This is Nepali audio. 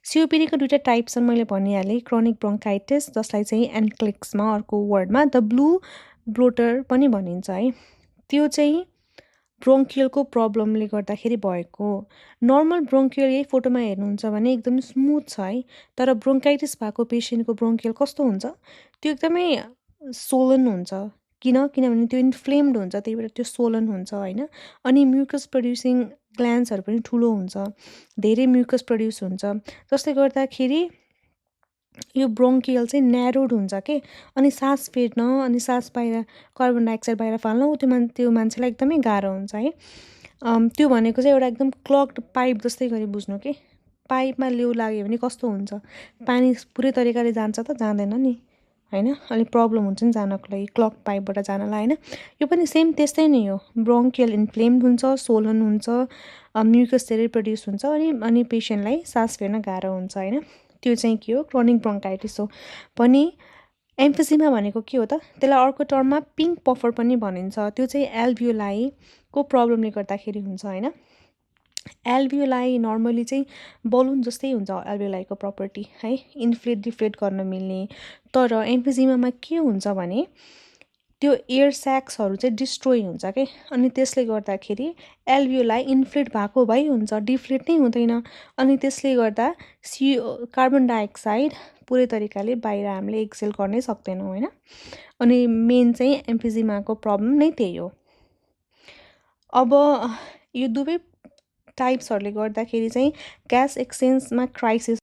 सिओपिडीको दुईटा टाइप छन् मैले भनिहालेँ, क्रोनिक ब्रोन्काइटिस जसलाई चाहिँ एन्क्लेक्समा अर्को वर्डमा द ब्लू ब्लोटर पनि भनिन्छ है। त्यो चाहिँ ब्रोङ्कियलको प्रब्लमले गर्दाखेरि भएको। नर्मल ब्रोङ्कियल यही फोटोमा हेर्नुहुन्छ भने एकदम स्मुथ छ है, तर ब्रोङ्काइटिस भएको पेसेन्टको ब्रोङ्कियल कस्तो हुन्छ, त्यो एकदमै सोलन हुन्छ। किनभने त्यो इन्फ्लेम्ड हुन्छ, त्यही भएर त्यो सोलन हुन्छ होइन। अनि म्युकस प्रड्युसिङ ग्ल्यान्ड्सहरू पनि ठुलो हुन्छ, धेरै म्युकस प्रड्युस हुन्छ, जसले गर्दाखेरि यो ब्रोङ्कियल चाहिँ न्यारोड हुन्छ के। अनि सास फेर्न अनि सास बाहिर कार्बन डाइअक्साइड बाहिर फाल्न त्यो मान्छेलाई एकदमै गाह्रो हुन्छ है। त्यो भनेको चाहिँ एउटा एकदम क्लग्ड पाइप जस्तै गरी बुझ्नु के। पाइपमा लेउ लाग्यो भने कस्तो हुन्छ, पानी पुरै तरिकाले जान्छ त जाँदैन नि होइन, अलिक प्रब्लम हुन्छ नि जानको लागि, क्लग पाइपबाट जानलाई होइन। यो पनि सेम त्यस्तै नै हो, ब्रोङ्कियल इन्फ्लेम्ड हुन्छ, सोलन हुन्छ, म्युकस धेरै प्रड्युस हुन्छ अनि पेसेन्टलाई सास फेर्न गाह्रो हुन्छ होइन। त्यो चाहिँ के हो, क्रोनिक ब्रोङ्काइटिस हो। पनि एम्फिजिमा भनेको के हो त, त्यसलाई अर्को टर्ममा पिङ्क पफर पनि भनिन्छ। त्यो चाहिँ एल्भियोलाईको प्रब्लमले गर्दाखेरि हुन्छ होइन। एल्भियोलाई नर्मली चाहिँ बलुन जस्तै हुन्छ एल्भियोलाईको प्रपर्टी है, इन्फ्लेट डिफ्लेट गर्न मिल्ने। तर एम्फिजिमामा के हुन्छ भने त्यो एयर स्याक्सहरू चाहिँ डिस्ट्रोय हुन्छ क्या, अनि त्यसले गर्दाखेरि एल्भियोलाई इन्फ्लेट भएको भइ हुन्छ, डिफ्लेट नै हुँदैन। अनि त्यसले गर्दा कार्बन डाइअक्साइड पुरै तरिकाले बाहिर हामीले एक्सेल गर्नै सक्दैनौँ होइन। अनि मेन चाहिँ एम्फिजिमाको प्रब्लम नै त्यही हो। अब यो दुवै टाइप्सहरूले गर्दाखेरि चाहिँ ग्यास एक्सचेन्जमा क्राइसिस